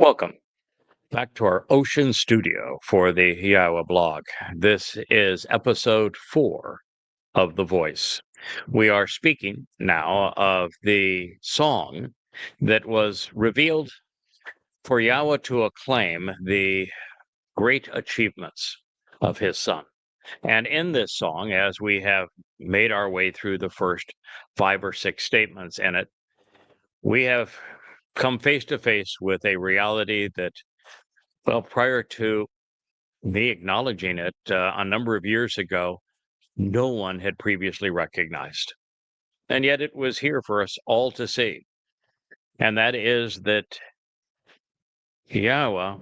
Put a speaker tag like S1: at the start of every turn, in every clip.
S1: Welcome back to our ocean studio for the YAHOWAH blog. This is episode 4 of The Voice. We are speaking now of the song that was revealed for Yahweh to acclaim the great achievements of his son. And in this song, as we have made our way through the first 5 or 6 statements in it, we have come face to face with a reality that, well, prior to me acknowledging it a number of years ago, no one had previously recognized. And yet it was here for us all to see. And that is that Yahweh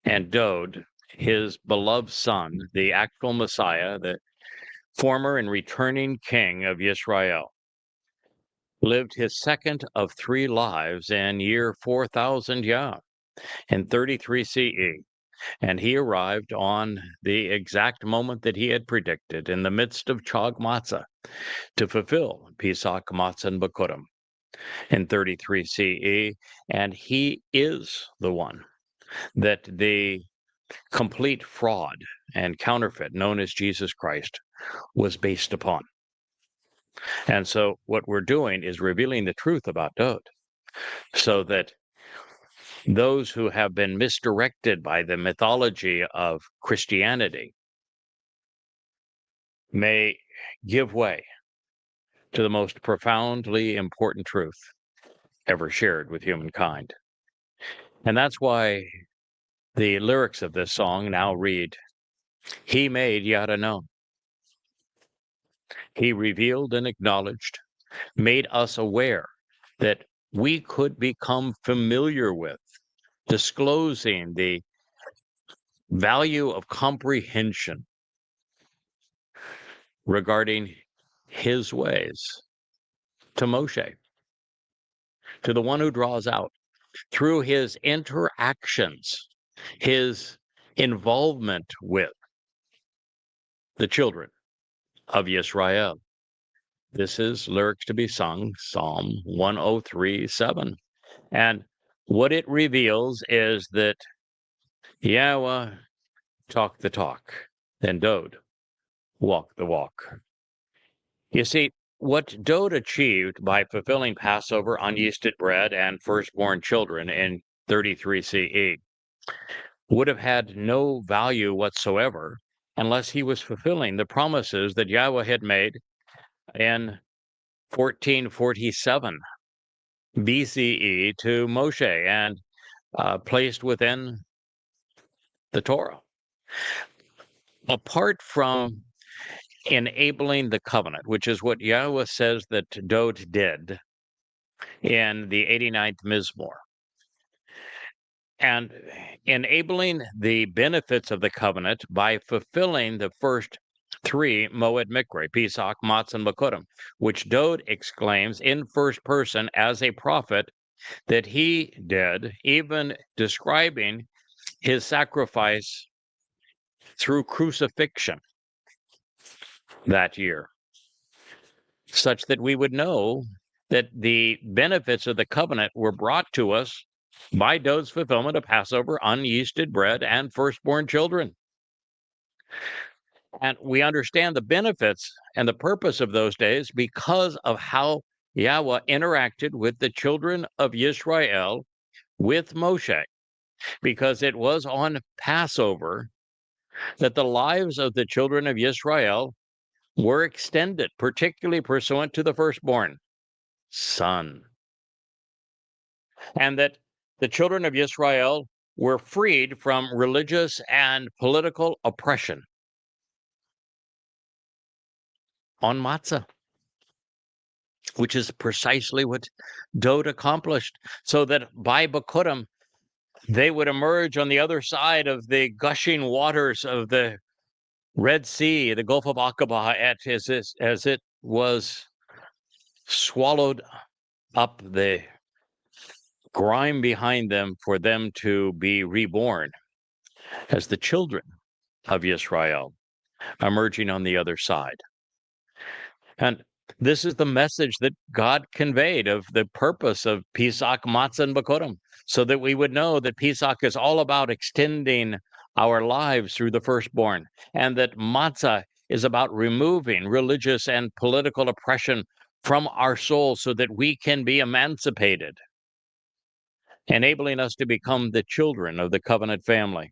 S1: and Dod, his beloved son, the actual Messiah, the former and returning king of Israel, lived his second of 3 lives in year 4000 Yah in 33 CE. And he arrived on the exact moment that he had predicted in the midst of Chag Matzah to fulfill Pesach Matzah and Bekurim in 33 CE. And he is the one that the complete fraud and counterfeit known as Jesus Christ was based upon. And so what we're doing is revealing the truth about Dod so that those who have been misdirected by the mythology of Christianity may give way to the most profoundly important truth ever shared with humankind. And that's why the lyrics of this song now read, "He made Yada known. He revealed and acknowledged, made us aware that we could become familiar with, disclosing the value of comprehension regarding his ways to Moshe, to the one who draws out through his interactions, his involvement with the children of Yisrael." This is lyrics to be sung, Psalm 103:7. And what it reveals is that Yahweh talked the talk, and Dod walked the walk. You see, what Dod achieved by fulfilling Passover, unyeasted bread, and firstborn children in 33 CE would have had no value whatsoever unless he was fulfilling the promises that Yahweh had made in 1447 BCE to Moshe and placed within the Torah. Apart from enabling the covenant, which is what Yahweh says that Dod did in the 89th Mizmor, and enabling the benefits of the covenant by fulfilling the first 3 Moed Mikre, Pesach, Matzah, and Bekurim, which Dod exclaims in first person as a prophet that he did, even describing his sacrifice through crucifixion that year, such that we would know that the benefits of the covenant were brought to us by Dod's fulfillment of Passover, unyeasted bread, and firstborn children. And we understand the benefits and the purpose of those days because of how Yahweh interacted with the children of Israel with Moshe, because it was on Passover that the lives of the children of Israel were extended, particularly pursuant to the firstborn son, and that the children of Israel were freed from religious and political oppression on matzah, which is precisely what Dod accomplished, so that by Bekurim, they would emerge on the other side of the gushing waters of the Red Sea, the Gulf of Aqaba, as it was swallowed up the grime behind them for them to be reborn as the children of Israel emerging on the other side. And this is the message that God conveyed of the purpose of Pesach, Matzah, and Bekurim, so that we would know that Pesach is all about extending our lives through the firstborn, and that matzah is about removing religious and political oppression from our souls so that we can be emancipated, enabling us to become the children of the covenant family.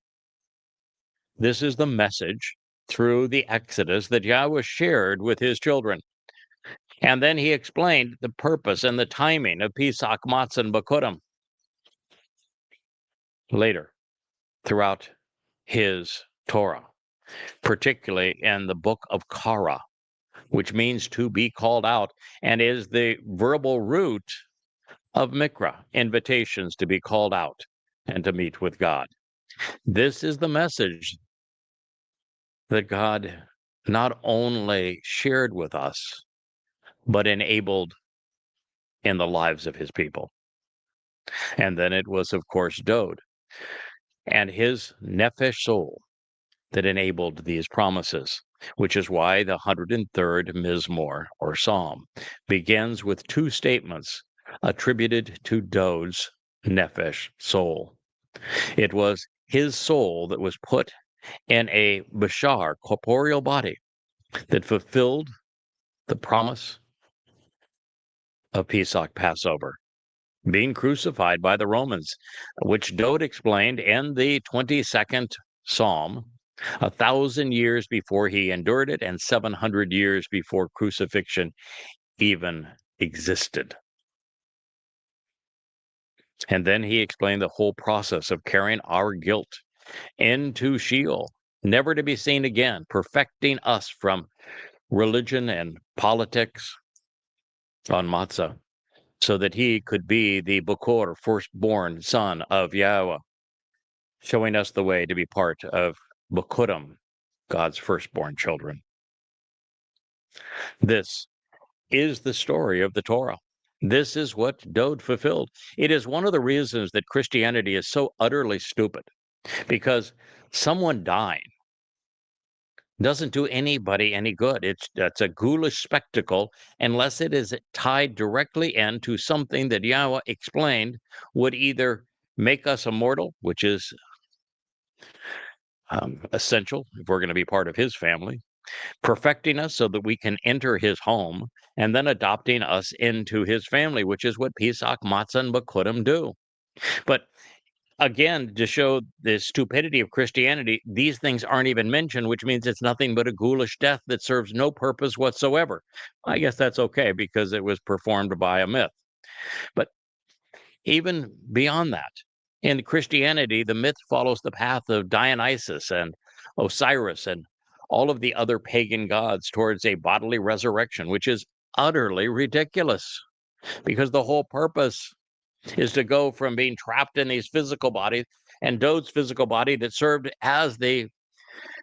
S1: This is the message through the Exodus that Yahweh shared with his children. And then he explained the purpose and the timing of Pesach, Matzah, and Bikurim later throughout his Torah, particularly in the book of Kara, which means to be called out and is the verbal root of Mikra, invitations to be called out and to meet with God. This is the message that God not only shared with us, but enabled in the lives of his people. And then it was, of course, Dod and his nephesh soul that enabled these promises, which is why the 103rd Mizmor, or Psalm, begins with two statements attributed to Dod's nephesh soul. It was his soul that was put in a bashar, corporeal body, that fulfilled the promise of Pesach, Passover, being crucified by the Romans, which Dode explained in the 22nd Psalm, 1,000 years before he endured it and 700 years before crucifixion even existed. And then he explained the whole process of carrying our guilt into Sheol, never to be seen again, perfecting us from religion and politics on Matzah, so that he could be the Bukor, firstborn son of Yahweh, showing us the way to be part of Bikurim, God's firstborn children. This is the story of the Torah. This is what Dode fulfilled. It is one of the reasons that Christianity is so utterly stupid, because someone dying doesn't do anybody any good. That's a ghoulish spectacle unless it is tied directly into something that Yahweh explained would either make us immortal, which is essential if we're going to be part of his family, perfecting us so that we can enter his home, and then adopting us into his family, which is what Pesach, Matzah, and Bikurim do. But again, to show the stupidity of Christianity, these things aren't even mentioned, which means it's nothing but a ghoulish death that serves no purpose whatsoever. I guess that's okay because it was performed by a myth. But even beyond that, in Christianity, the myth follows the path of Dionysus and Osiris and all of the other pagan gods towards a bodily resurrection, which is utterly ridiculous because the whole purpose is to go from being trapped in these physical bodies, and Dode's physical body that served as the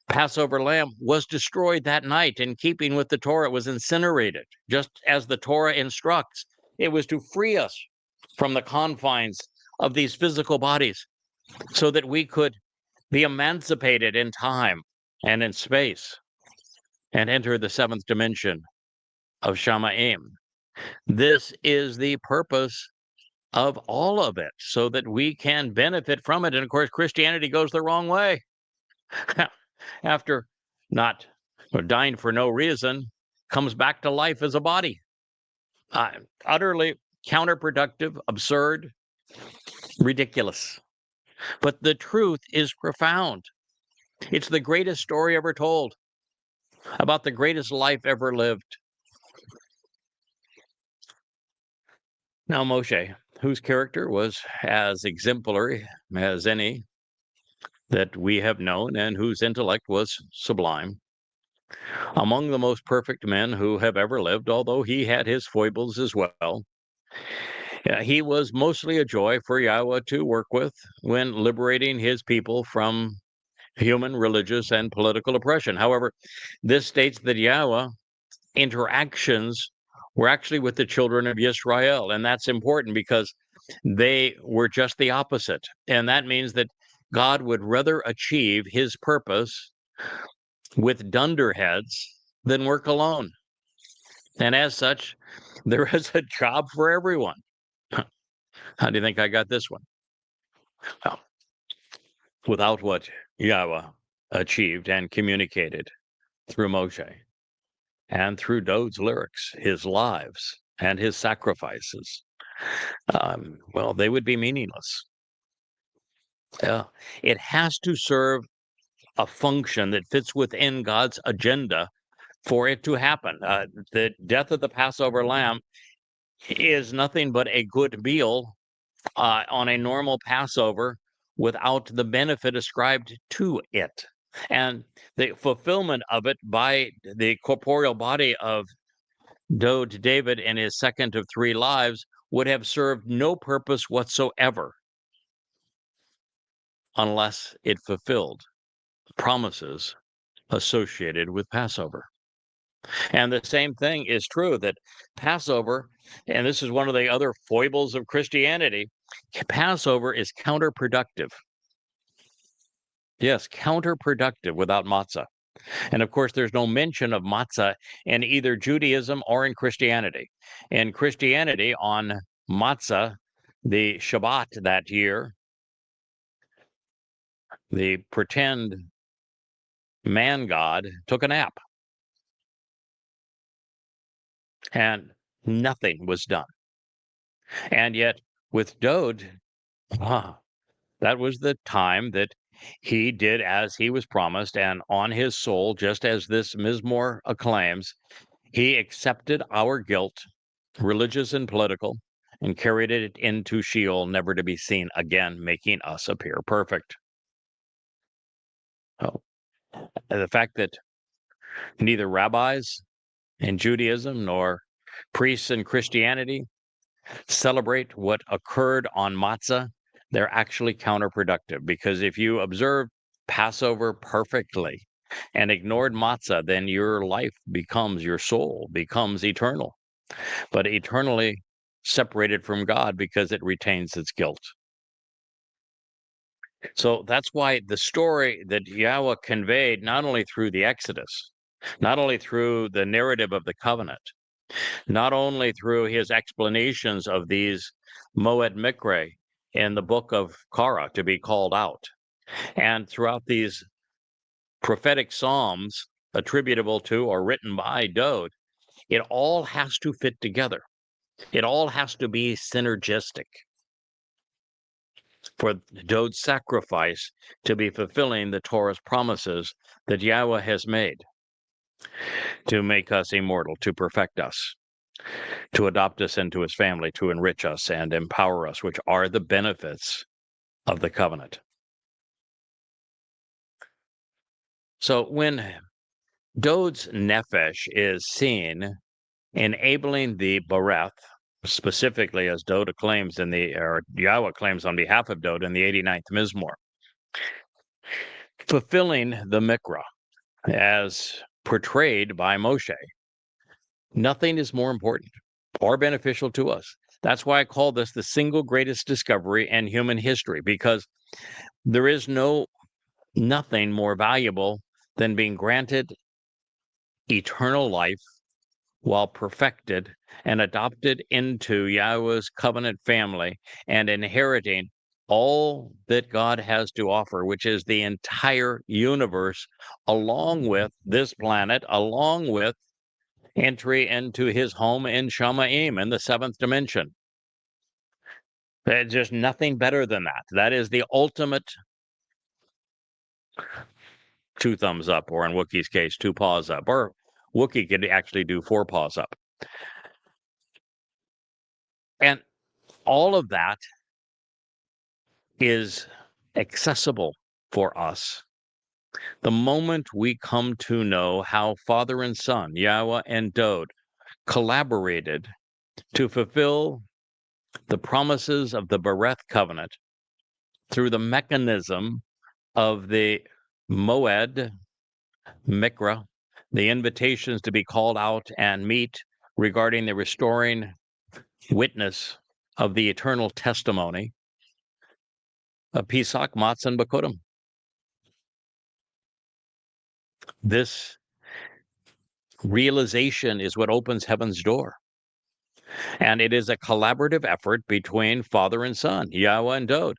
S1: Passover lamb was destroyed that night in keeping with the Torah. It was incinerated, just as the Torah instructs. It was to free us from the confines of these physical bodies so that we could be emancipated in time and in space and enter the seventh dimension of Shamaim. This is the purpose of all of it, so that we can benefit from it. And of course, Christianity goes the wrong way. After not or dying for no reason, comes back to life as a body. Utterly counterproductive, absurd, ridiculous. But the truth is profound. It's the greatest story ever told about the greatest life ever lived. Now, Moshe, whose character was as exemplary as any that we have known and whose intellect was sublime, among the most perfect men who have ever lived, although he had his foibles as well, he was mostly a joy for Yahweh to work with when liberating his people from human, religious, and political oppression. However, this states that Yahweh interactions were actually with the children of Israel, and that's important because they were just the opposite. And that means that God would rather achieve his purpose with dunderheads than work alone. And as such, there is a job for everyone. How do you think I got this one? Well, without what Yahweh achieved and communicated through Moshe and through Dod's lyrics, his lives, and his sacrifices, well, they would be meaningless. It has to serve a function that fits within God's agenda for it to happen. The death of the Passover lamb is nothing but a good meal on a normal Passover without the benefit ascribed to it. And the fulfillment of it by the corporeal body of Dode David in his second of three lives would have served no purpose whatsoever unless it fulfilled promises associated with Passover. And the same thing is true that Passover, and this is one of the other foibles of Christianity, Passover is counterproductive. Yes, counterproductive without matzah. And of course, there's no mention of matzah in either Judaism or in Christianity. In Christianity, on matzah, the Shabat that year, the pretend man god took a nap and nothing was done. And yet, with Dode, that was the time that he did as he was promised, and on his soul, just as this Mizmor acclaims, he accepted our guilt, religious and political, and carried it into Sheol, never to be seen again, making us appear perfect. Oh, the fact that neither rabbis in Judaism nor priests in Christianity celebrate what occurred on matzah, they're actually counterproductive, because if you observe Passover perfectly and ignored matzah, then your life becomes, your soul becomes eternal, but eternally separated from God because it retains its guilt. So that's why the story that Yahweh conveyed, not only through the Exodus, not only through the narrative of the covenant, not only through his explanations of these Moed Mikre in the book of Korah to be called out, and throughout these prophetic psalms attributable to or written by Dode, it all has to fit together. It all has to be synergistic for Dode's sacrifice to be fulfilling the Torah's promises that Yahweh has made to make us immortal, to perfect us, to adopt us into his family, to enrich us and empower us, which are the benefits of the covenant. So when Dode's nefesh is seen enabling the bereth, specifically as Dode claims or Yahweh claims on behalf of Dode in the 89th Mizmor, fulfilling the Mikra as portrayed by Moshe, nothing is more important or beneficial to us. That's why I call this the single greatest discovery in human history, because there is nothing more valuable than being granted eternal life while perfected and adopted into Yahweh's covenant family and inheriting all that God has to offer, which is the entire universe, along with this planet, along with entry into his home in Shamaim in the seventh dimension. There's just nothing better than that. That is the ultimate 2 thumbs up, or in Wookiee's case, 2 paws up, or Wookiee could actually do 4 paws up. And all of that is accessible for us the moment we come to know how Father and Son, Yahweh and Dode, collaborated to fulfill the promises of the Bereth covenant through the mechanism of the Moed Mikra, the invitations to be called out and meet regarding the restoring witness of the eternal testimony of Pesach, Matzah, and Bakudim. This realization is what opens heaven's door. And it is a collaborative effort between Father and Son, Yahweh and Dode.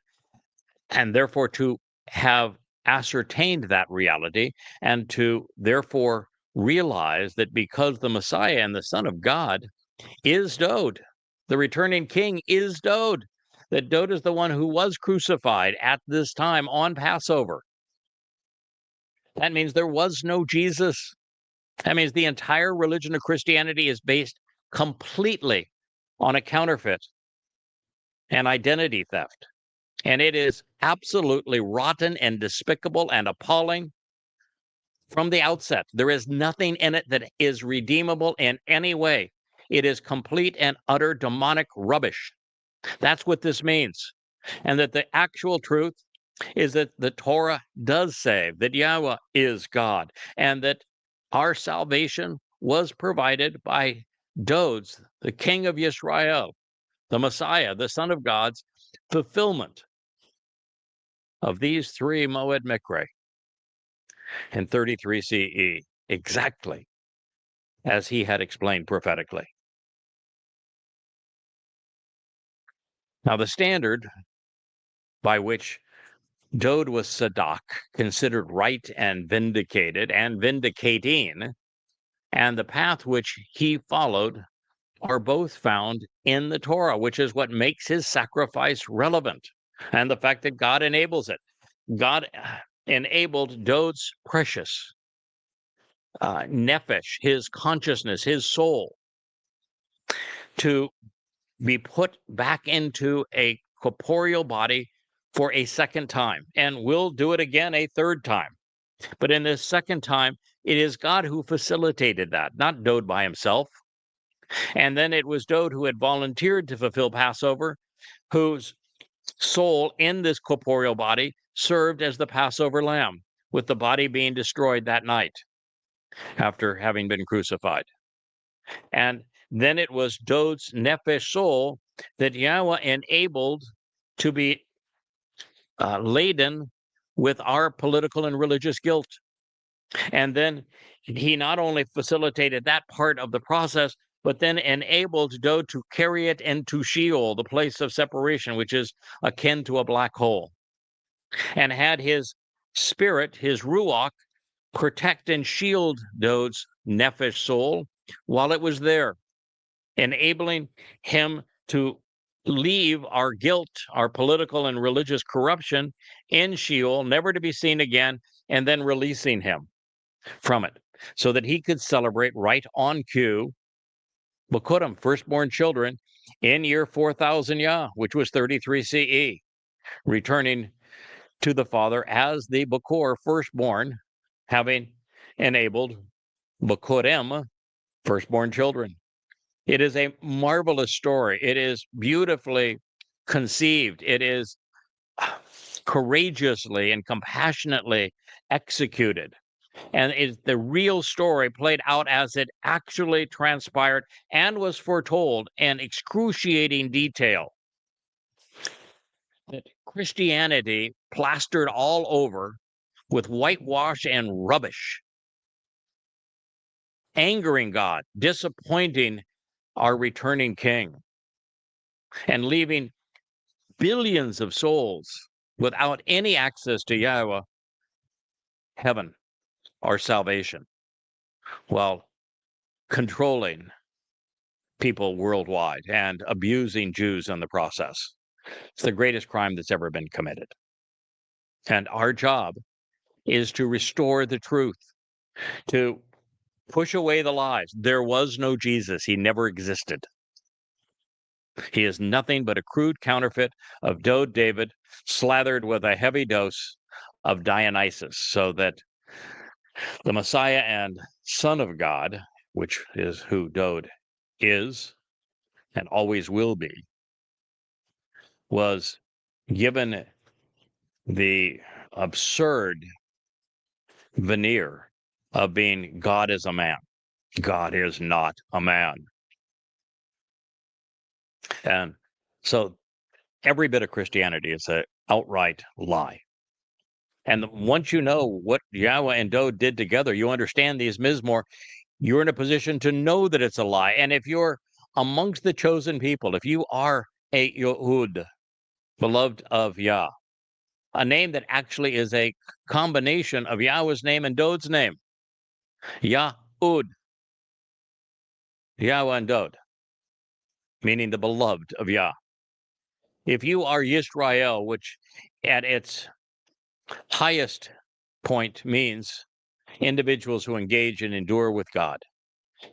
S1: and therefore to have ascertained that reality and to therefore realize that because the Messiah and the Son of God is Dowd, the returning king is Dowd, that Dowd is the one who was crucified at this time on Passover. That means there was no Jesus. That means the entire religion of Christianity is based completely on a counterfeit and identity theft. And it is absolutely rotten and despicable and appalling from the outset. There is nothing in it that is redeemable in any way. It is complete and utter demonic rubbish. That's what this means. And that the actual truth is that the Torah does say that Yahweh is God and that our salvation was provided by Dowd's, the king of Yisrael, the Messiah, the Son of God's fulfillment of these three Moed Mikre in 33 CE, exactly as he had explained prophetically. Now, the standard by which Dowd was Sadak, considered right and vindicated and vindicating, and the path which he followed are both found in the Torah, which is what makes his sacrifice relevant, and the fact that God enables it. God enabled Dowd's precious nephesh, his consciousness, his soul, to be put back into a corporeal body for a second time, and will do it again a third time. But in this second time, it is God who facilitated that, not Dowd by himself. And then it was Dowd who had volunteered to fulfill Passover, whose soul in this corporeal body served as the Passover lamb, with the body being destroyed that night after having been crucified. And then it was Dowd's nephesh soul that Yahweh enabled to be laden with our political and religious guilt. And then he not only facilitated that part of the process, but then enabled Dowd to carry it into Sheol, the place of separation, which is akin to a black hole, and had his spirit, his ruach, protect and shield Dowd's nephesh soul while it was there, enabling him to leave our guilt, our political and religious corruption in Sheol, never to be seen again, and then releasing him from it so that he could celebrate right on cue Bikurim, firstborn children, in year 4000 Yah, which was 33 CE, returning to the Father as the Bakor, firstborn, having enabled Bikurim, firstborn children. It is a marvelous story. It is beautifully conceived. It is courageously and compassionately executed. And it's the real story played out as it actually transpired and was foretold in excruciating detail. That Christianity plastered all over with whitewash and rubbish, angering God, disappointing our returning king, and leaving billions of souls without any access to Yahweh, heaven, our salvation, while controlling people worldwide and abusing Jews in the process. It's the greatest crime that's ever been committed. And our job is to restore the truth, to push away the lies. There was no Jesus. He never existed. He is nothing but a crude counterfeit of Dowd David, slathered with a heavy dose of Dionysus, so that the Messiah and Son of God, which is who Dowd is and always will be, was given the absurd veneer of being God is a man. God is not a man. And so every bit of Christianity is an outright lie. And once you know what Yahweh and Dowd did together, you understand these Mizmor, you're in a position to know that it's a lie. And if you're amongst the chosen people, if you are a Yehud, beloved of Yah, a name that actually is a combination of Yahweh's name and Dod's name. Yahud, Yahweh and Dod, meaning the beloved of Yah. If you are Yisrael, which at its highest point means individuals who engage and endure with God,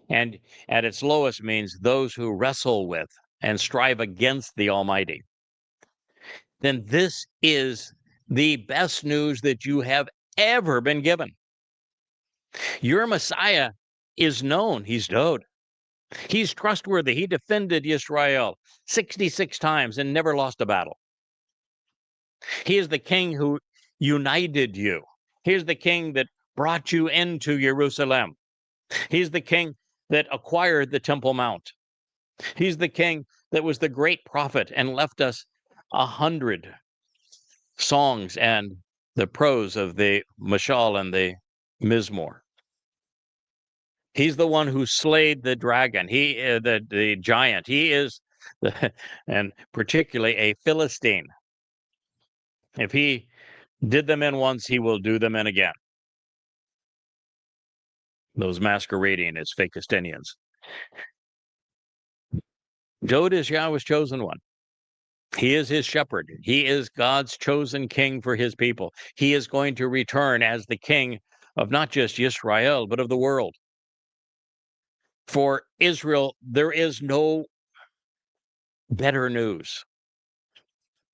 S1: and at its lowest means those who wrestle with and strive against the Almighty, then this is the best news that you have ever been given. Your Messiah is known. He's Dod. He's trustworthy. He defended Israel 66 times and never lost a battle. He is the king who united you. He's the king that brought you into Jerusalem. He's the king that acquired the Temple Mount. He's the king that was the great prophet and left us 100 songs and the prose of the Mashal and the Mizmor. He's the one who slayed the dragon. He the giant. He is and particularly a Philistine. If he did them in once, he will do them in again. Those masquerading as Fakistinians. Dod is Yahweh's chosen one. He is his shepherd. He is God's chosen king for his people. He is going to return as the king of not just Israel, but of the world. For Israel, there is no better news,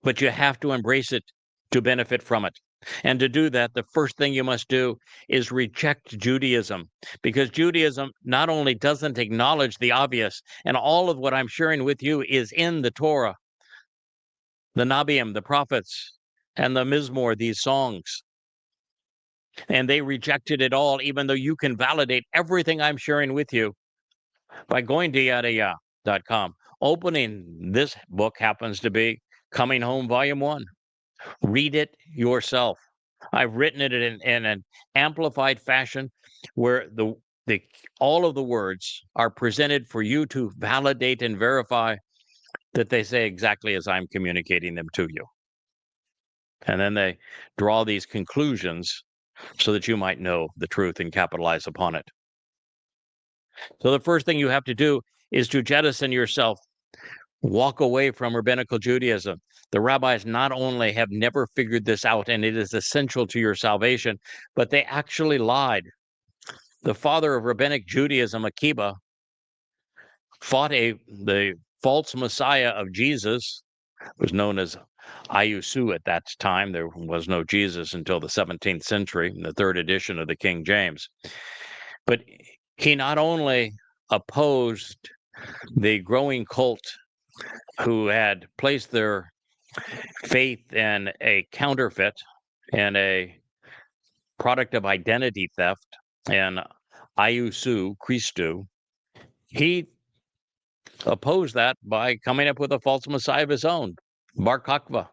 S1: but you have to embrace it to benefit from it. And to do that, the first thing you must do is reject Judaism, because Judaism not only doesn't acknowledge the obvious, and all of what I'm sharing with you is in the Torah, the Nabiim, the prophets, and the Mizmor, these songs. And they rejected it all, even though you can validate everything I'm sharing with you by going to YAHOWAH.com. Opening this book happens to be Coming Home, Volume 1. Read it yourself. I've written it in an amplified fashion where all of the words are presented for you to validate and verify that they say exactly as I'm communicating them to you. And then they draw these conclusions so that you might know the truth and capitalize upon it. So the first thing you have to do is to jettison yourself. Walk away from rabbinical Judaism. The rabbis not only have never figured this out, and it is essential to your salvation, but they actually lied. The father of rabbinic Judaism, Akiba, fought the false Messiah of Jesus, was known as Ayusu at that time. There was no Jesus until the 17th century, in the third edition of the King James. But he not only opposed the growing cult who had placed their faith in a counterfeit and a product of identity theft and Ayusu, Christu, he opposed that by coming up with a false Messiah of his own, Bar Kokhba.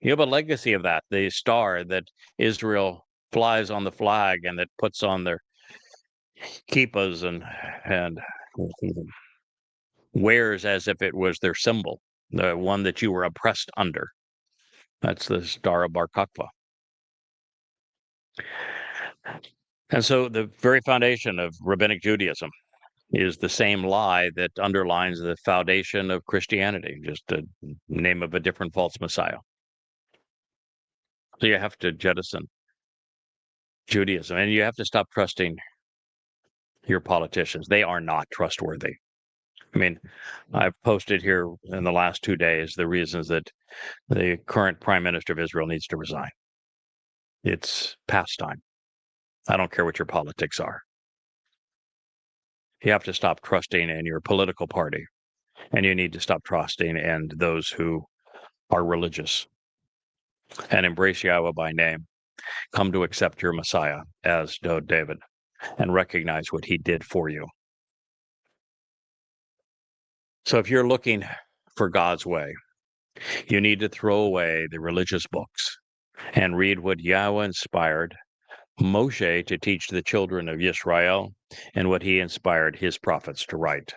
S1: You have a legacy of that, the star that Israel flies on the flag and that puts on their kippas and wears as if it was their symbol, the one that you were oppressed under. That's the star of Bar Kokhba. And so the very foundation of rabbinic Judaism is the same lie that underlines the foundation of Christianity, just the name of a different false Messiah. So you have to jettison Judaism, and you have to stop trusting your politicians. They are not trustworthy. I mean, I've posted here in the last 2 days the reasons that the current prime minister of Israel needs to resign. It's past time. I don't care what your politics are. You have to stop trusting in your political party, and you need to stop trusting in those who are religious, and embrace Yahweh by name. Come to accept your Messiah as David, and recognize what he did for you. So if you're looking for God's way, you need to throw away the religious books and read what Yahweh inspired Moshe to teach the children of Israel and what he inspired his prophets to write.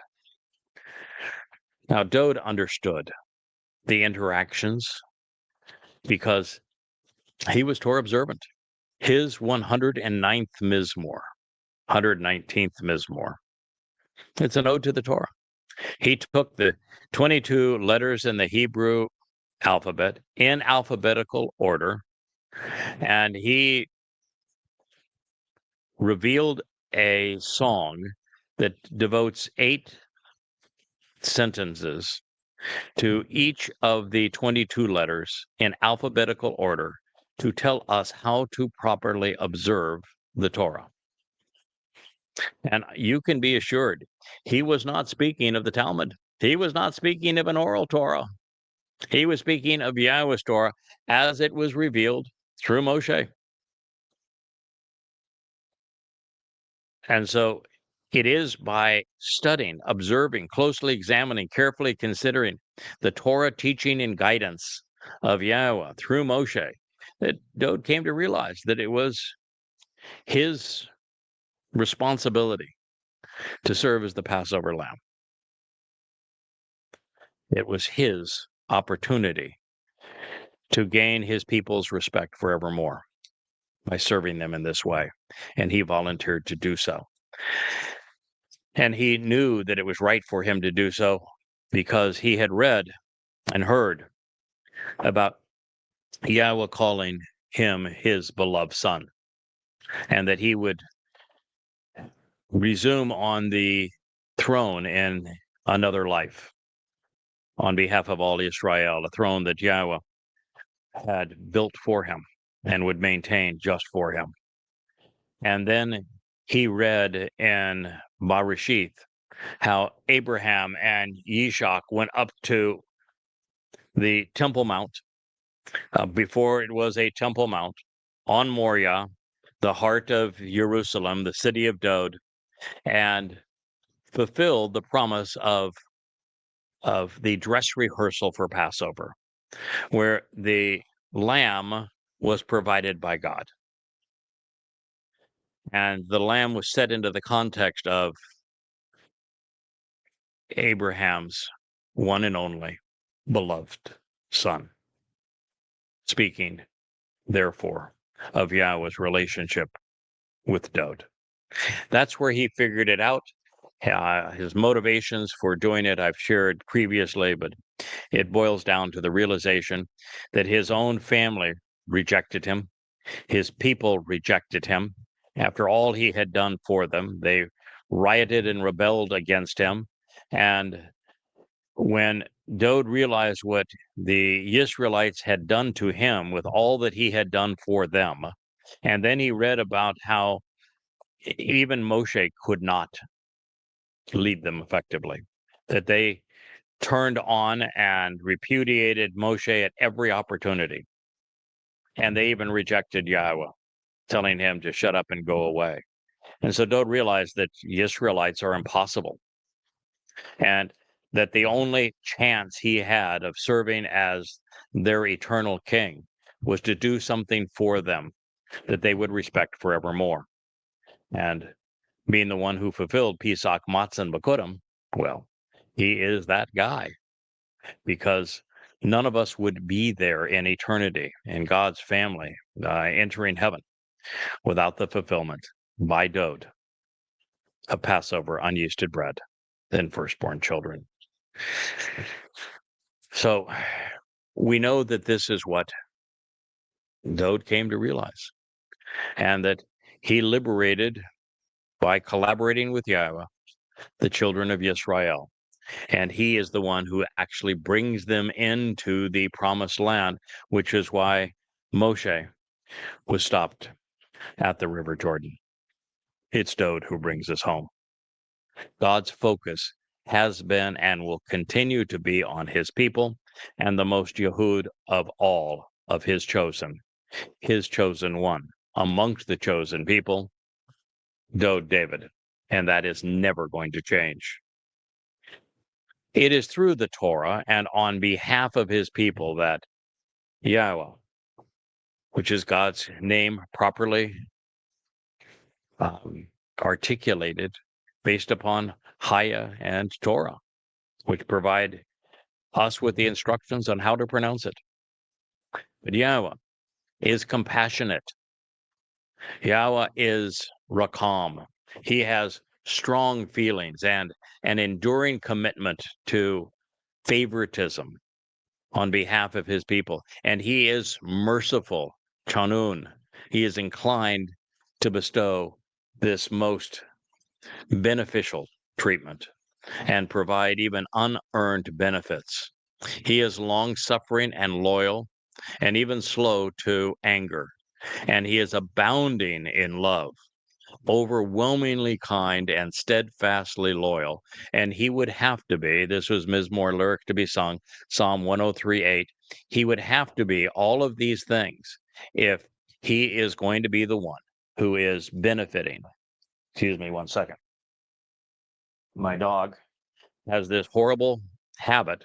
S1: Now, Dod understood the interactions because He was Torah observant. His 109th Mizmor, 119th Mizmor, it's an ode to the Torah. He took the 22 letters in the Hebrew alphabet in alphabetical order, and he revealed a song that devotes 8 sentences to each of the 22 letters in alphabetical order to tell us how to properly observe the Torah. And you can be assured, he was not speaking of the Talmud. He was not speaking of an oral Torah. He was speaking of Yahweh's Torah as it was revealed through Moshe. And so it is by studying, observing, closely examining, carefully considering the Torah teaching and guidance of Yahweh through Moshe that Dowd came to realize that it was his responsibility to serve as the Passover lamb. It was his opportunity to gain his people's respect forevermore by serving them in this way. And he volunteered to do so. And he knew that it was right for him to do so because he had read and heard about Yahweh calling him his beloved son, and that he would resume on the throne in another life on behalf of all Israel, a throne that Yahweh had built for him and would maintain just for him. And then he read in Bereshith how Abraham and Yishak went up to the Temple Mount, before it was a Temple Mount, on Moriah, the heart of Jerusalem, the city of Dowd, and fulfilled the promise of the dress rehearsal for Passover, where the lamb was provided by God. And the lamb was set into the context of Abraham's one and only beloved son, speaking, therefore, of Yahweh's relationship with Dowd. That's where he figured it out. His motivations for doing it I've shared previously, but it boils down to the realization that his own family rejected him. His people rejected him. After all he had done for them, they rioted and rebelled against him. And when Dowd realized what the Israelites had done to him with all that he had done for them, and then he read about how even Moshe could not lead them effectively, that they turned on and repudiated Moshe at every opportunity. And they even rejected Yahweh, telling him to shut up and go away. And so Dowd realized that the Israelites are impossible, and that the only chance he had of serving as their eternal king was to do something for them that they would respect forevermore. And being the one who fulfilled Pesach, Matzah, and Bikurim, well, he is that guy, because none of us would be there in eternity in God's family, entering heaven, without the fulfillment by Dowd of Passover unyeasted bread and firstborn children. So we know that this is what Dowd came to realize, and that he liberated, by collaborating with Yahweh, the children of Israel. And he is the one who actually brings them into the promised land, which is why Moshe was stopped at the River Jordan. It's Dowd who brings us home. God's focus has been and will continue to be on his people and the most Yehud of all of his chosen one. Amongst the chosen people, Dowd David. And that is never going to change. It is through the Torah and on behalf of his people that Yahweh, which is God's name properly articulated based upon Chaya and Torah, which provide us with the instructions on how to pronounce it. But Yahweh is compassionate. Yahweh is rakam. He has strong feelings and an enduring commitment to favoritism on behalf of his people. And he is merciful, chanun. He is inclined to bestow this most beneficial treatment and provide even unearned benefits. He is long-suffering and loyal and even slow to anger. And he is abounding in love, overwhelmingly kind and steadfastly loyal. And he would have to be, this was Mizmor lyric to be sung, Psalm 103:8. He would have to be all of these things if he is going to be the one who is benefiting. Excuse me one second. My dog has this horrible habit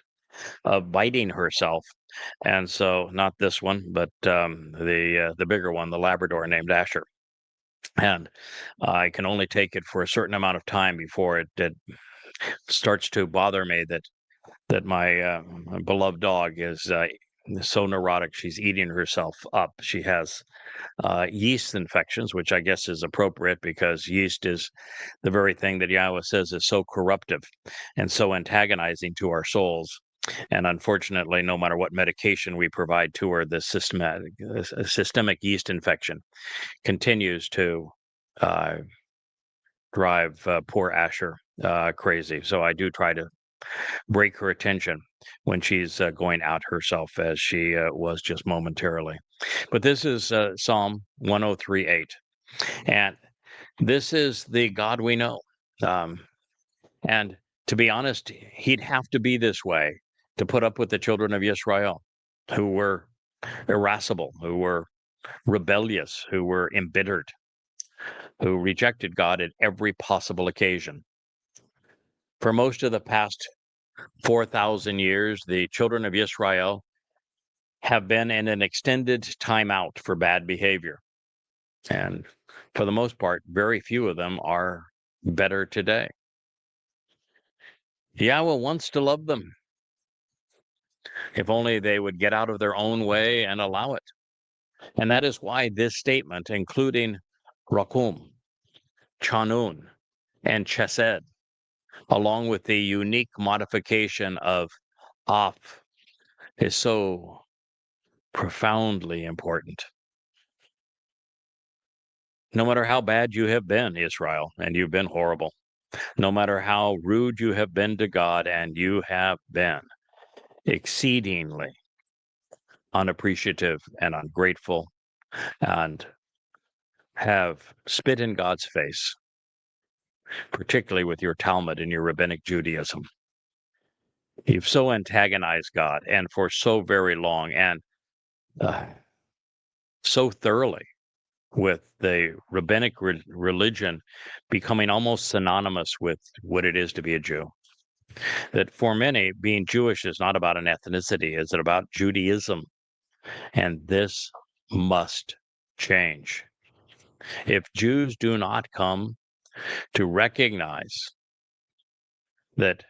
S1: of biting herself. And so, not this one, but the bigger one, the Labrador named Asher. And I can only take it for a certain amount of time before it starts to bother me that my beloved dog is so neurotic. She's eating herself up. She has yeast infections, which I guess is appropriate because yeast is the very thing that Yahweh says is so corruptive and so antagonizing to our souls. And unfortunately, no matter what medication we provide to her, this systemic yeast infection continues to uh, drive poor Asher crazy. So I do try to break her attention when she's going out herself, as she was just momentarily. But this is Psalm 103:8. And this is the God we know. Um, and to be honest, he'd have to be this way to put up with the children of Israel, who were irascible, who were rebellious, who were embittered, who rejected God at every possible occasion. For most of the past 4,000 years, the children of Israel have been in an extended timeout for bad behavior. And for the most part, very few of them are better today. Yahweh wants to love them, if only they would get out of their own way and allow it. And that is why this statement, including Rakum, Chanun, and Chesed, along with the unique modification of Af, is so profoundly important. No matter how bad you have been, Israel, and you've been horrible, no matter how rude you have been to God, and you have been exceedingly unappreciative and ungrateful, and have spit in God's face, particularly with your Talmud and your rabbinic Judaism. You've so antagonized God, and for so very long, and so thoroughly, with the rabbinic religion becoming almost synonymous with what it is to be a Jew. That for many, being Jewish is not about an ethnicity, it's about Judaism. And this must change. If Jews do not come to recognize that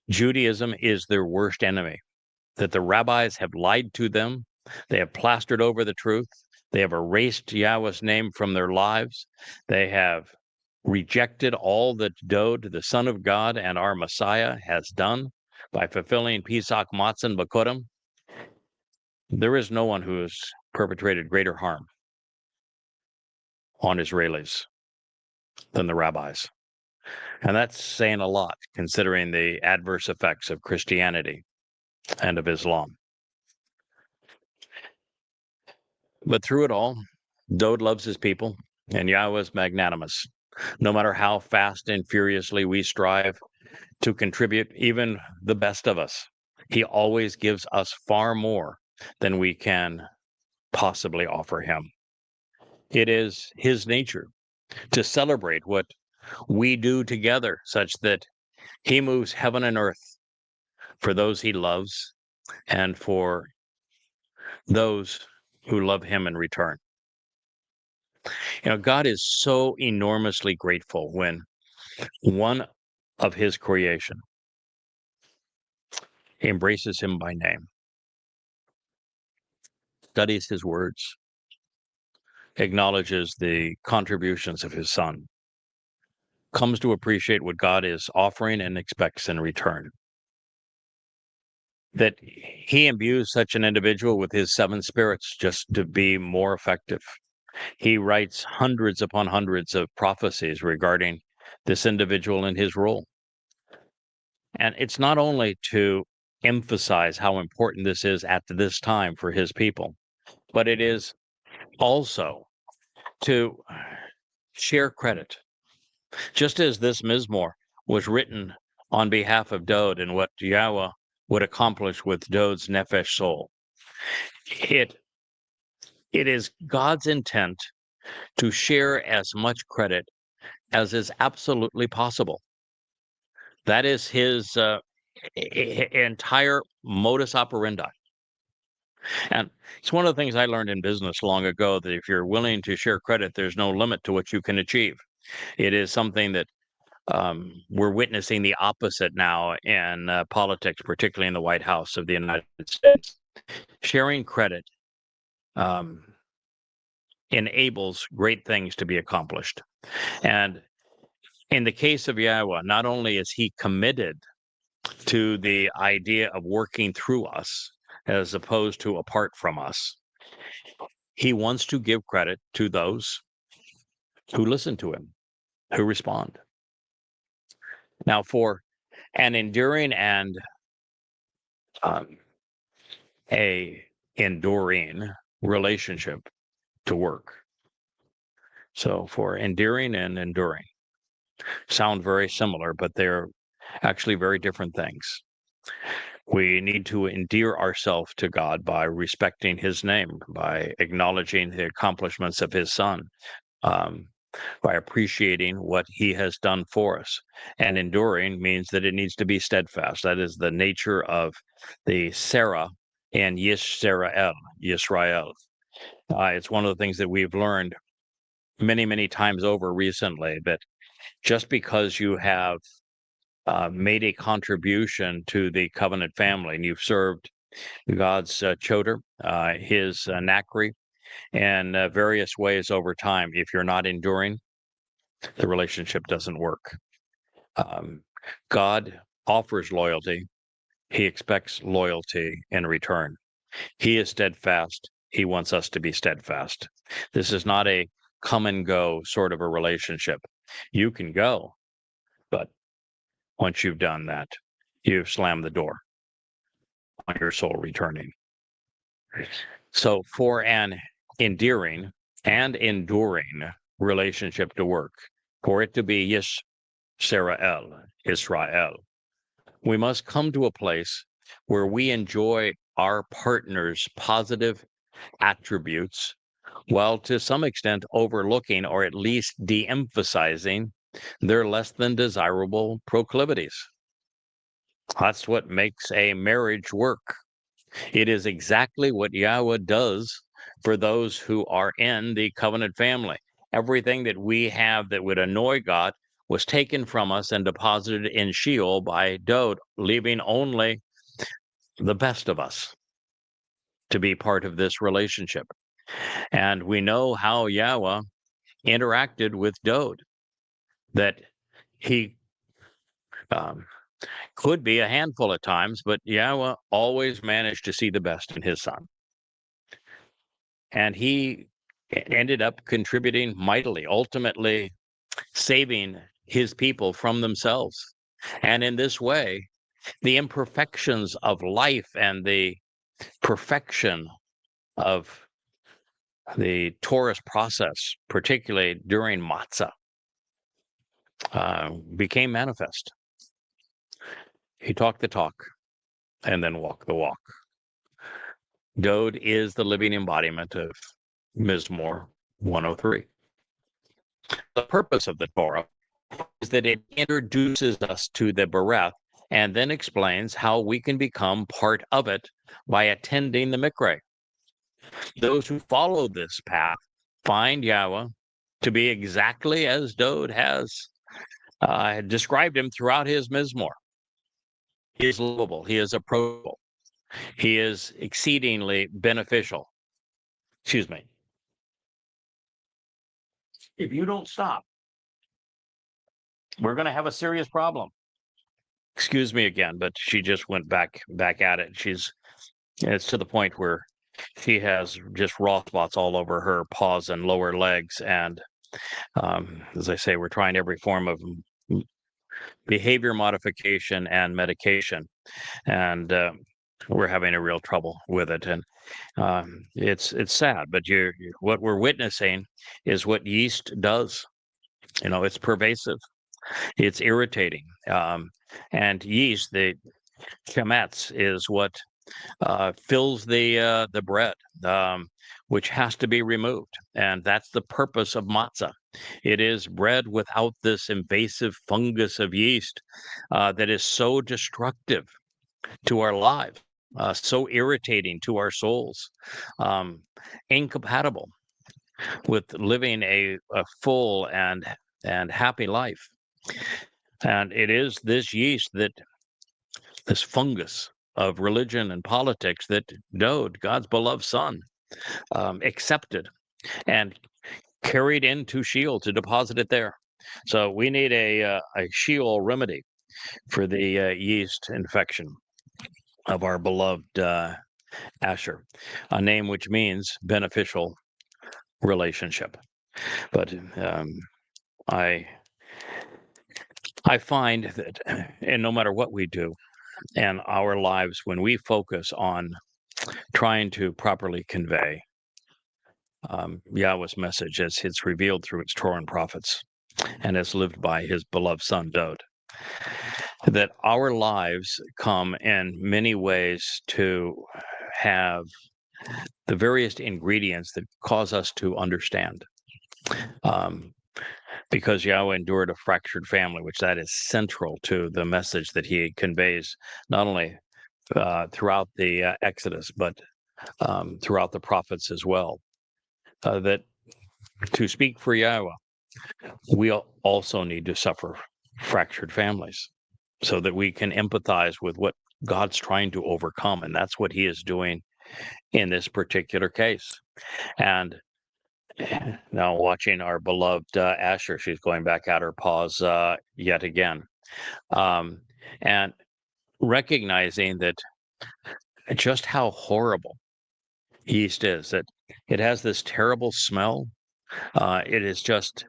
S1: Judaism is their worst enemy, that the rabbis have lied to them, they have plastered over the truth, they have erased Yahweh's name from their lives, they have rejected all that Dod, the Son of God and our Messiah, has done by fulfilling Pesach Matzah Bakodim, there is no one who has perpetrated greater harm on Israelis than the rabbis. And that's saying a lot, considering the adverse effects of Christianity and of Islam. But through it all, Dod loves his people, and Yahweh is magnanimous. No matter how fast and furiously we strive to contribute, even the best of us, he always gives us far more than we can possibly offer him. It is his nature to celebrate what we do together, such that he moves heaven and earth for those he loves and for those who love him in return. You know, God is so enormously grateful when one of his creation embraces him by name, studies his words, acknowledges the contributions of his son, comes to appreciate what God is offering and expects in return. That he imbues such an individual with his seven spirits just to be more effective. He writes hundreds upon hundreds of prophecies regarding this individual and his role. And it's not only to emphasize how important this is at this time for his people, but it is also to share credit. Just as this Mizmor was written on behalf of Dod and what Yahweh would accomplish with Dod's nefesh soul, it is God's intent to share as much credit as is absolutely possible. That is his entire modus operandi. And it's one of the things I learned in business long ago, that if you're willing to share credit, there's no limit to what you can achieve. It is something that we're witnessing the opposite now in politics, particularly in the White House of the United States. Sharing credit enables great things to be accomplished. And in the case of Yahowah, not only is he committed to the idea of working through us as opposed to apart from us, he wants to give credit to those who listen to him, who respond. Now, for an enduring and a enduring relationship to work. So for endearing and enduring sound very similar, but they're actually very different things. We need to endear ourselves to God by respecting his name, by acknowledging the accomplishments of his son, by appreciating what he has done for us. And enduring means that it needs to be steadfast. That is the nature of the Sarah and Yisrael. It's one of the things that we've learned many, many times over recently, that just because you have made a contribution to the covenant family and you've served God's choder, his nakri, in various ways over time, if you're not enduring, the relationship doesn't work. God offers loyalty. He expects loyalty in return. He is steadfast. He wants us to be steadfast. This is not a come and go sort of a relationship. You can go, but once you've done that, you've slammed the door on your soul returning. So for an endearing and enduring relationship to work, for it to be Yisrael, Israel, we must come to a place where we enjoy our partner's positive attributes, while to some extent overlooking or at least de-emphasizing their less than desirable proclivities. That's what makes a marriage work. It is exactly what Yahweh does for those who are in the covenant family. Everything that we have that would annoy God was taken from us and deposited in Sheol by Dod, leaving only the best of us to be part of this relationship. And we know how Yahweh interacted with Dod, that he could be a handful at times, but Yahweh always managed to see the best in his son. And he ended up contributing mightily, ultimately saving his people from themselves. And in this way, the imperfections of life and the perfection of the Torah's process, particularly during matzah, became manifest. He talked the talk and then walked the walk. Dod is the living embodiment of Mizmor 103. The purpose of the Torah is that it introduces us to the Bereth and then explains how we can become part of it by attending the Mikra. Those who follow this path find Yahweh to be exactly as Dod has described him throughout his Mizmor. He is lovable. He is approachable. He is exceedingly beneficial. Excuse me. if you don't stop, we're going to have a serious problem. Excuse me again, but she just went back at it. It's to the point where she has just raw spots all over her paws and lower legs. And as I say, we're trying every form of behavior modification and medication, and we're having a real trouble with it. And it's sad, but what we're witnessing is what yeast does. It's pervasive. It's irritating. And yeast, the chametz, is what fills the bread, which has to be removed. And that's the purpose of matzah. It is bread without this invasive fungus of yeast that is so destructive to our lives, so irritating to our souls, incompatible with living a full and happy life. And it is this yeast, this fungus of religion and politics, that Dowd, God's beloved son, accepted and carried into Sheol to deposit it there. So we need a Sheol remedy for the yeast infection of our beloved Asher, a name which means beneficial relationship. But I find that, and no matter what we do in our lives, when we focus on trying to properly convey Yahweh's message as it's revealed through its Torah and prophets, and as lived by his beloved son Dowd, that our lives come in many ways to have the various ingredients that cause us to understand. Because Yahweh endured a fractured family, which that is central to the message that he conveys, not only throughout the Exodus, but throughout the prophets as well. That to speak for Yahweh, we also need to suffer fractured families so that we can empathize with what God's trying to overcome. And that's what he is doing in this particular case. And now watching our beloved Asher, she's going back at her paws yet again. And recognizing that just how horrible yeast is, that it has this terrible smell. It is just,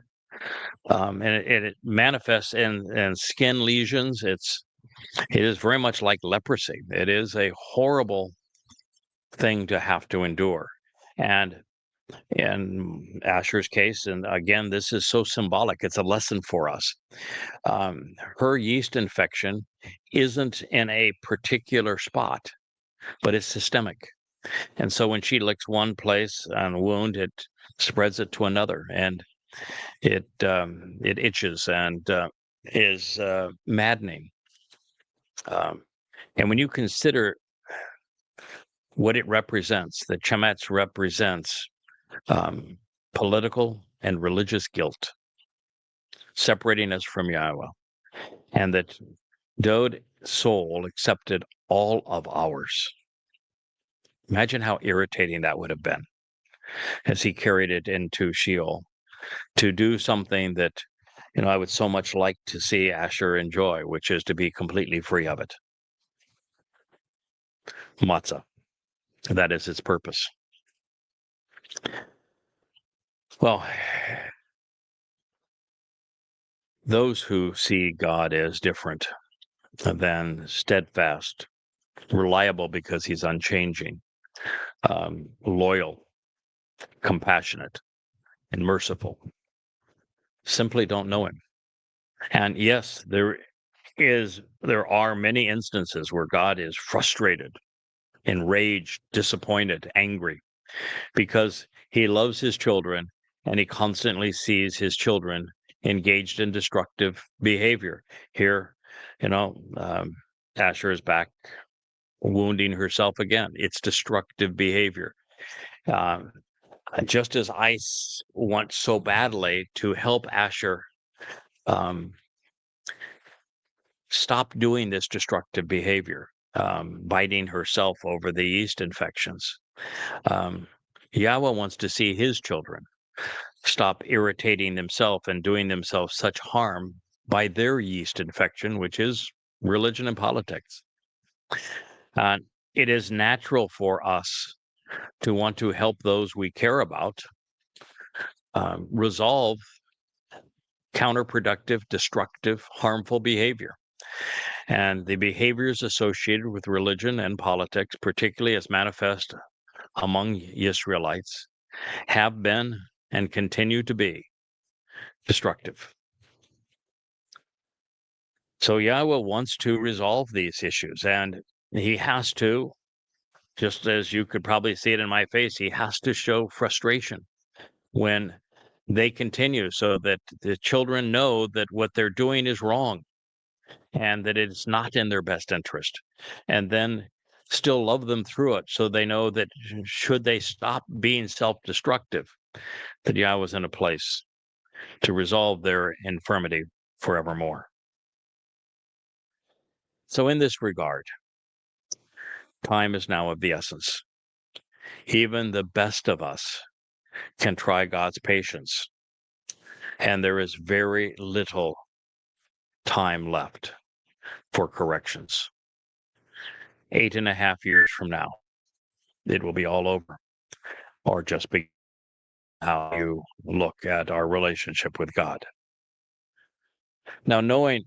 S1: and it manifests in skin lesions. It is very much like leprosy. It is a horrible thing to have to endure. And in Asher's case, and again, this is so symbolic, it's a lesson for us. Her yeast infection isn't in a particular spot, but it's systemic. And so when she licks one place on a wound, it spreads it to another, and it itches and is maddening. And when you consider what it represents, the chametz represents political and religious guilt, separating us from Yahweh, and that Dowd's soul accepted all of ours. Imagine how irritating that would have been as he carried it into Sheol to do something that, I would so much like to see Asher enjoy, which is to be completely free of it. Matzah. That is its purpose. Well, those who see God as different than steadfast, reliable because he's unchanging, loyal, compassionate, and merciful, simply don't know him. And yes, there are many instances where God is frustrated, enraged, disappointed, angry, because he loves his children and he constantly sees his children engaged in destructive behavior. Here, Asher is back wounding herself again. It's destructive behavior. Just as I want so badly to help Asher stop doing this destructive behavior, biting herself over the yeast infections. Yahweh wants to see his children stop irritating themselves and doing themselves such harm by their yeast infection, which is religion and politics. It is natural for us to want to help those we care about resolve counterproductive, destructive, harmful behavior. And the behaviors associated with religion and politics, particularly as manifest among Israelites, have been and continue to be destructive. So Yahweh wants to resolve these issues, and he has to, just as you could probably see it in my face, he has to show frustration when they continue so that the children know that what they're doing is wrong and that it's not in their best interest, and then still love them through it so they know that should they stop being self-destructive, that Yahweh's in a place to resolve their infirmity forevermore. So in this regard, time is now of the essence. Even the best of us can try God's patience, and there is very little time left for corrections. 8.5 years from now, it will be all over, or just be how you look at our relationship with God. Now, knowing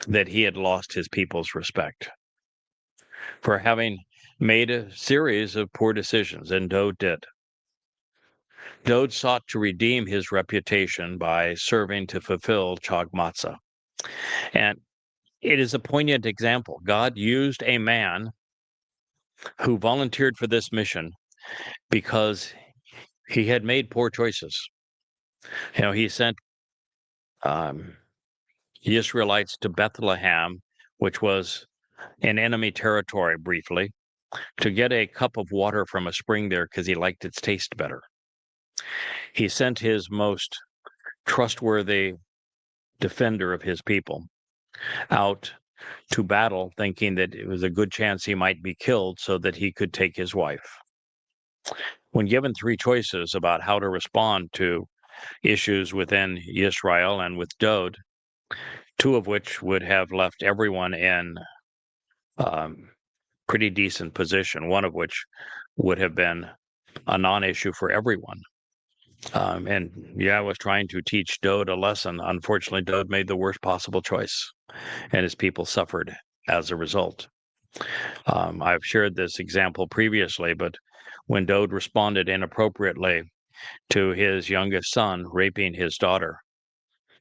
S1: that he had lost his people's respect for having made a series of poor decisions, and Dode did. Dode sought to redeem his reputation by serving to fulfill Chag Matzah. And it is a poignant example. God used a man who volunteered for this mission because he had made poor choices. He sent the Israelites to Bethlehem, which was in enemy territory briefly, to get a cup of water from a spring there because he liked its taste better. He sent his most trustworthy defender of his people out to battle, thinking that it was a good chance he might be killed so that he could take his wife. When given three choices about how to respond to issues within Israel and with Dode, two of which would have left everyone in pretty decent position, one of which would have been a non-issue for everyone. And I was trying to teach Dode a lesson. Unfortunately, Dode made the worst possible choice, and his people suffered as a result. I've shared this example previously, but when Dode responded inappropriately to his youngest son raping his daughter,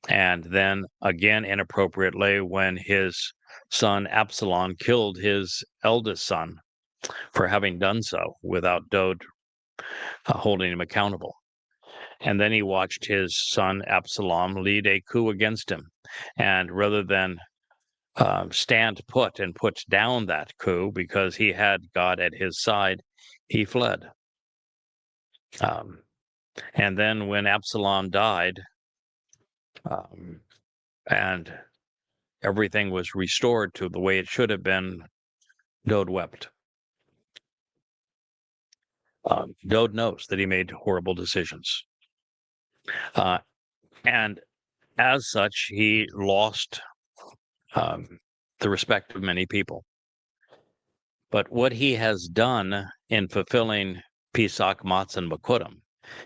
S1: and then again inappropriately when his son Absalom killed his eldest son for having done so without Dode holding him accountable. And then he watched his son Absalom lead a coup against him. And rather than stand put and put down that coup because he had God at his side, he fled. And then when Absalom died, and everything was restored to the way it should have been, Dode wept. Dode knows that he made horrible decisions. And as such, he lost the respect of many people. But what he has done in fulfilling Pesach, Matzah, and Bakurim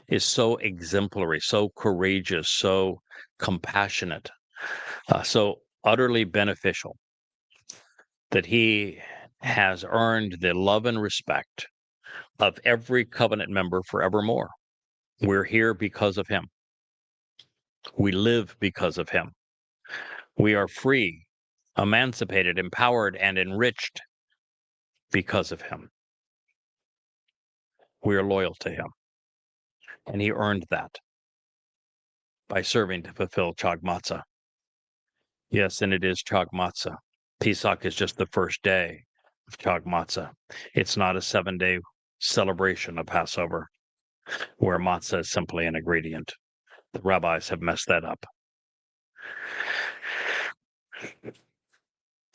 S1: is so exemplary, so courageous, so compassionate, so utterly beneficial that he has earned the love and respect of every covenant member forevermore. We're here because of him. We live because of him. We are free, emancipated, empowered, and enriched because of him. We are loyal to him. And he earned that by serving to fulfill Chag Matzah. Yes, and it is Chag Matzah. Pesach is just the first day of Chag Matzah. It's not a 7-day celebration of Passover where matzah is simply an ingredient. The rabbis have messed that up.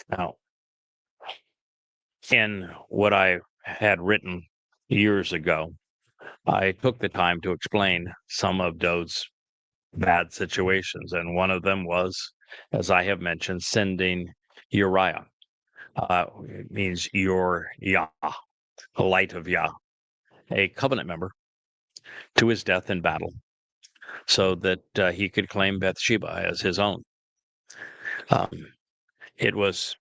S1: Now, in what I had written years ago, I took the time to explain some of Dode's bad situations, and one of them was, as I have mentioned, sending Uriah. It means your Yah, the light of Yah, a covenant member, to his death in battle, so that he could claim Bathsheba as his own. It was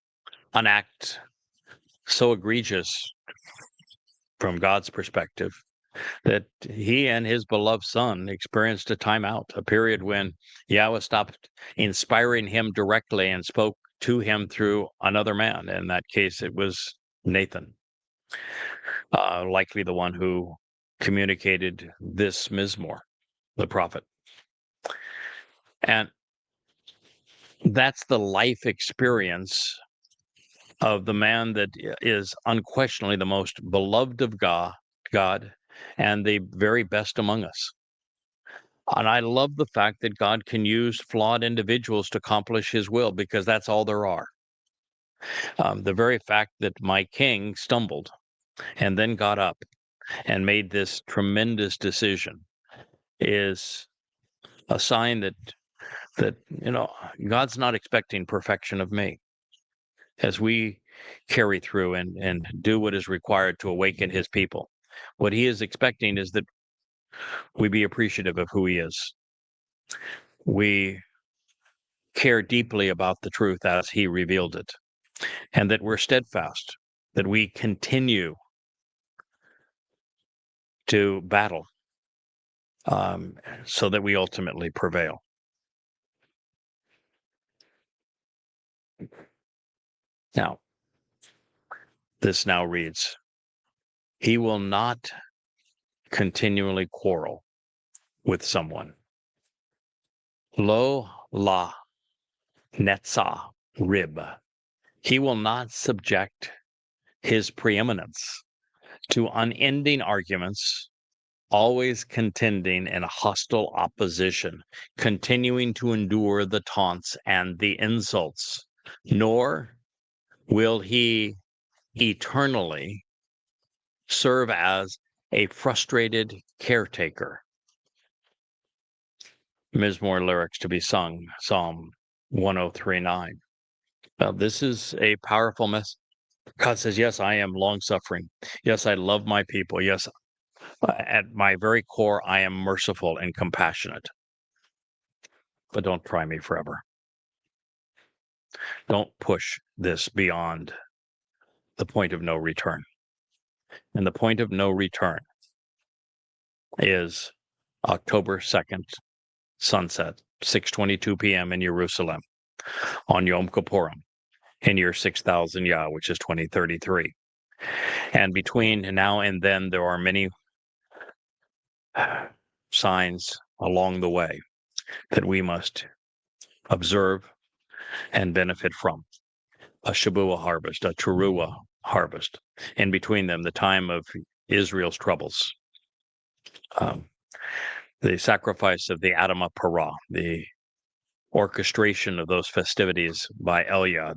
S1: an act so egregious from God's perspective that he and his beloved son experienced a timeout, a period when Yahweh stopped inspiring him directly and spoke to him through another man. In that case, it was Nathan, likely the one who communicated this Mizmor, the prophet. And that's the life experience of the man that is unquestionably the most beloved of God, and the very best among us. And I love the fact that God can use flawed individuals to accomplish his will, because that's all there are. The very fact that my king stumbled and then got up and made this tremendous decision is a sign that God's not expecting perfection of me. As we carry through and do what is required to awaken his people, what he is expecting is that we be appreciative of who he is. We care deeply about the truth as he revealed it, and that we're steadfast, that we continue to battle, so that we ultimately prevail. Now, this now reads, he will not continually quarrel with someone. Lo la netzah rib. He will not subject his preeminence to unending arguments, always contending in hostile opposition, continuing to endure the taunts and the insults, nor will he eternally serve as a frustrated caretaker. Mizmor lyrics to be sung, Psalm 103:9. Now, this is a powerful message. God says, yes, I am long-suffering. Yes, I love my people. Yes, at my very core, I am merciful and compassionate. But don't try me forever. Don't push this beyond the point of no return. And the point of no return is October 2nd, sunset, 6:22 p.m. in Jerusalem on Yom Kippurim in year 6000 Yah, which is 2033. And between now and then, there are many signs along the way that we must observe and benefit from. A Shabuah harvest, a Towrah harvest. In between them, the time of Israel's troubles. The sacrifice of the Adamah Parah, the orchestration of those festivities by Elia.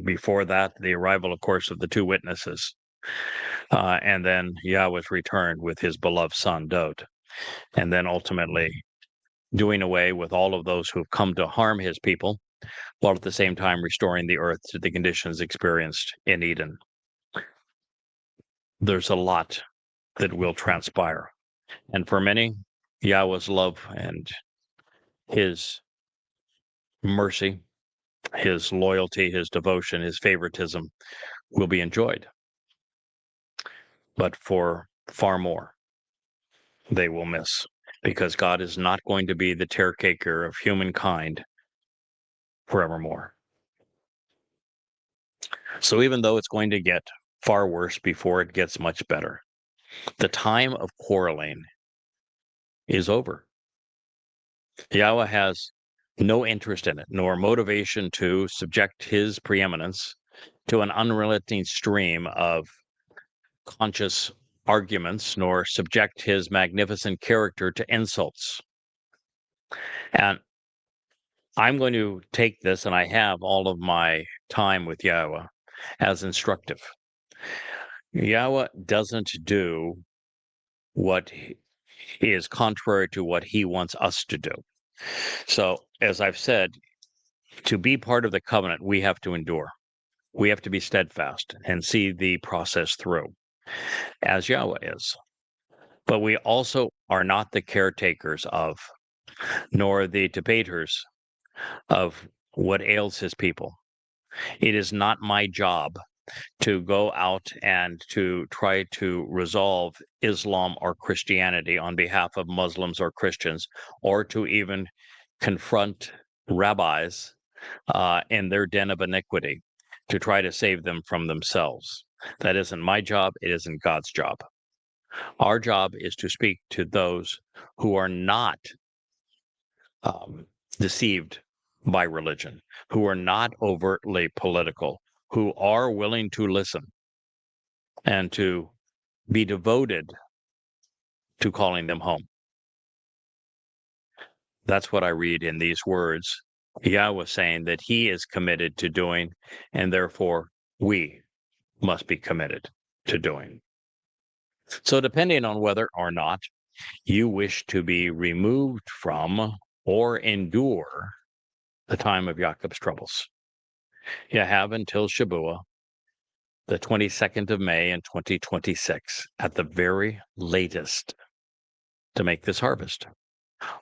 S1: Before that, the arrival, of course, of the two witnesses. And then Yahweh's return with his beloved son, Dod. And then ultimately doing away with all of those who have come to harm his people, while at the same time restoring the earth to the conditions experienced in Eden. There's a lot that will transpire. And for many, Yahweh's love and his mercy, his loyalty, his devotion, his favoritism will be enjoyed. But for far more, they will miss, because God is not going to be the caretaker of humankind forevermore. So even though it's going to get far worse before it gets much better, the time of quarreling is over. Yahweh has no interest in it, nor motivation to subject his preeminence to an unrelenting stream of conscious arguments, nor subject his magnificent character to insults. And I'm going to take this, and I have all of my time with Yahweh, as instructive. Yahweh doesn't do what is contrary to what he wants us to do. So, as I've said, to be part of the covenant, we have to endure. We have to be steadfast and see the process through, as Yahweh is. But we also are not the caretakers of, nor the debaters of what ails his people. It is not my job to go out and to try to resolve Islam or Christianity on behalf of Muslims or Christians, or to even confront rabbis in their den of iniquity to try to save them from themselves. That isn't my job. It isn't God's job. Our job is to speak to those who are not deceived by religion, who are not overtly political, who are willing to listen and to be devoted to calling them home. That's what I read in these words. Yahweh saying that he is committed to doing, and therefore we must be committed to doing. So depending on whether or not you wish to be removed from or endure the time of Jacob's troubles, you have until Shabuah, the 22nd of May in 2026, at the very latest, to make this harvest.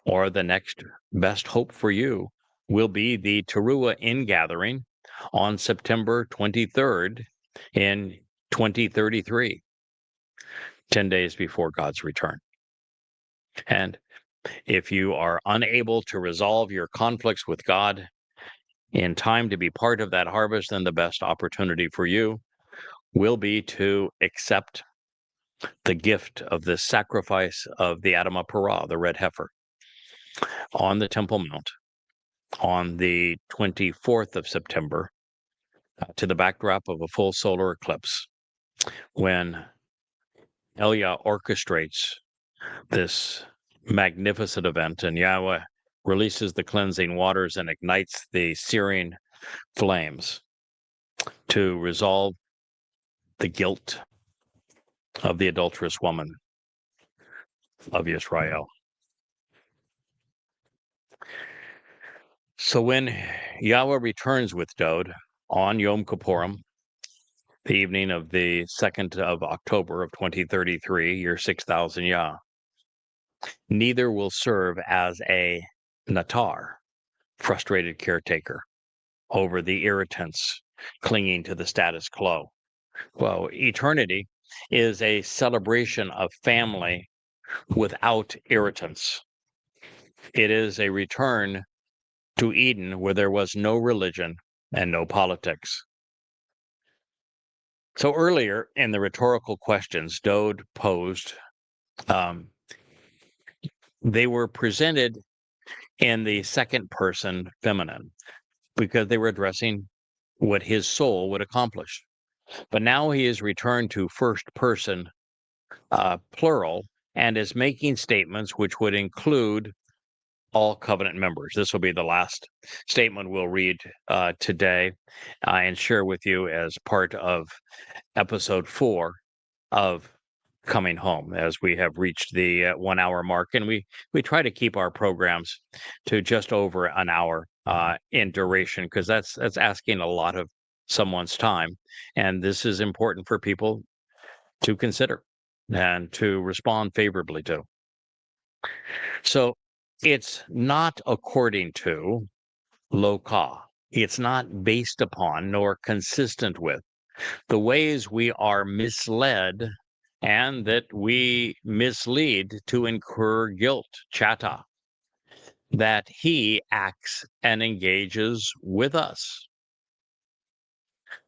S1: Or the next best hope for you will be the Towrah ingathering on September 23rd in 2033, 10 days before God's return. And if you are unable to resolve your conflicts with God in time to be part of that harvest, then the best opportunity for you will be to accept the gift of the sacrifice of the Adamah Parah, the red heifer, on the Temple Mount on the 24th of September, to the backdrop of a full solar eclipse, when Elia orchestrates this magnificent event and Yahweh releases the cleansing waters and ignites the searing flames to resolve the guilt of the adulterous woman of Israel. So when Yahweh returns with Dode on Yom Kippurim, the evening of the 2nd of October of 2033, year 6000 Yah, neither will serve as a natar, frustrated caretaker, over the irritants clinging to the status quo. Well, eternity is a celebration of family without irritants. It is a return to Eden where there was no religion and no politics. So earlier in the rhetorical questions Dode posed, they were presented in the second person feminine because they were addressing what his soul would accomplish. But now he is returned to first person plural and is making statements which would include all covenant members. This will be the last statement we'll read today and share with you as part of episode 4 of Coming Home, as we have reached the 1 hour mark, and we try to keep our programs to just over an hour in duration, because that's asking a lot of someone's time, and this is important for people to consider and to respond favorably to. So it's not according to Loka. It's not based upon nor consistent with the ways we are misled and that we mislead to incur guilt, chata, that he acts and engages with us,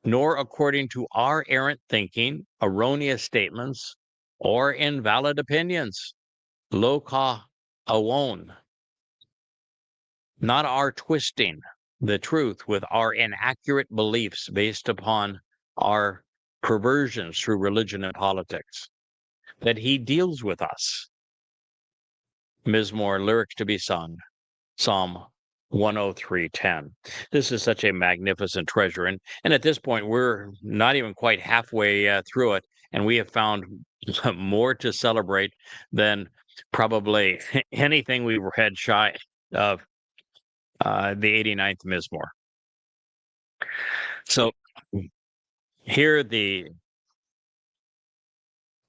S1: nor according to our errant thinking, erroneous statements, or invalid opinions. Loka awon, not our twisting the truth with our inaccurate beliefs based upon our perversions through religion and politics, that he deals with us. Mizmor, lyrics to be sung, Psalm 103:10. This is such a magnificent treasure. And at this point, we're not even quite halfway through it. and we have found more to celebrate than probably anything we read shy of the 89th Mizmor. So here the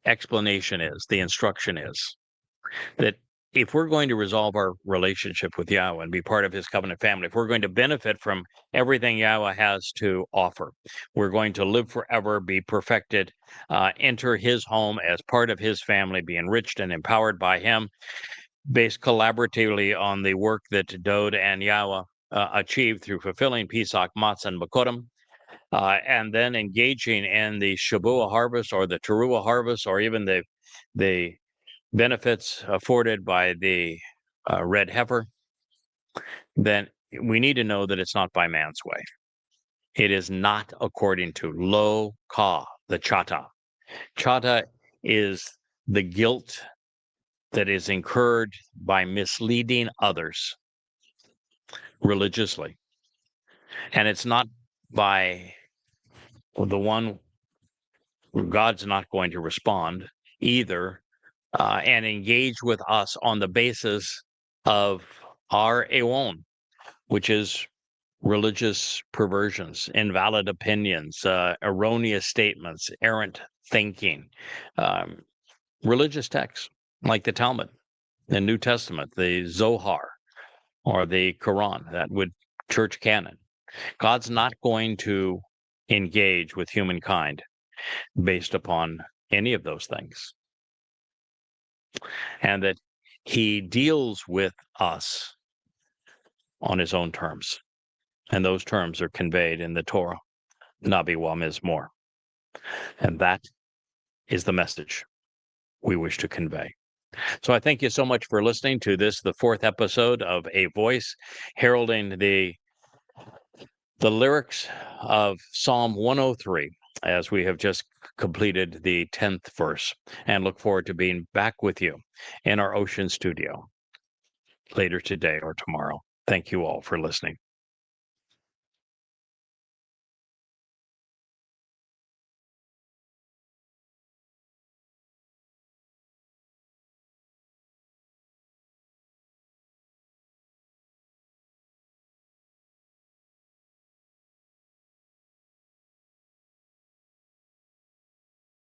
S1: explanation is, the instruction is, that if we're going to resolve our relationship with Yahweh and be part of his covenant family, if we're going to benefit from everything Yahweh has to offer, we're going to live forever, be perfected, enter his home as part of his family, be enriched and empowered by him, based collaboratively on the work that Dod and Yahweh achieved through fulfilling Pesach, Matzah, and Bakodim, and then engaging in the Shabuah harvest or the Teruah harvest, or even the benefits afforded by the red heifer, then we need to know that it's not by man's way. It is not according to lo ka, the chata. Chata is the guilt that is incurred by misleading others religiously. And it's not by the one God's not going to respond either and engage with us on the basis of our Ewon, which is religious perversions, invalid opinions, erroneous statements, errant thinking, religious texts like the Talmud, the New Testament, the Zohar, or the Quran, that would church canon. God's not going to engage with humankind based upon any of those things. And that he deals with us on his own terms. And those terms are conveyed in the Torah, YAHOWAH MUSIC. And that is the message we wish to convey. So I thank you so much for listening to this, the 4th episode of AVoice, heralding the lyrics of Psalm 103, as we have just completed the 10th verse, and look forward to being back with you in our Ocean studio later today or tomorrow. Thank you all for listening.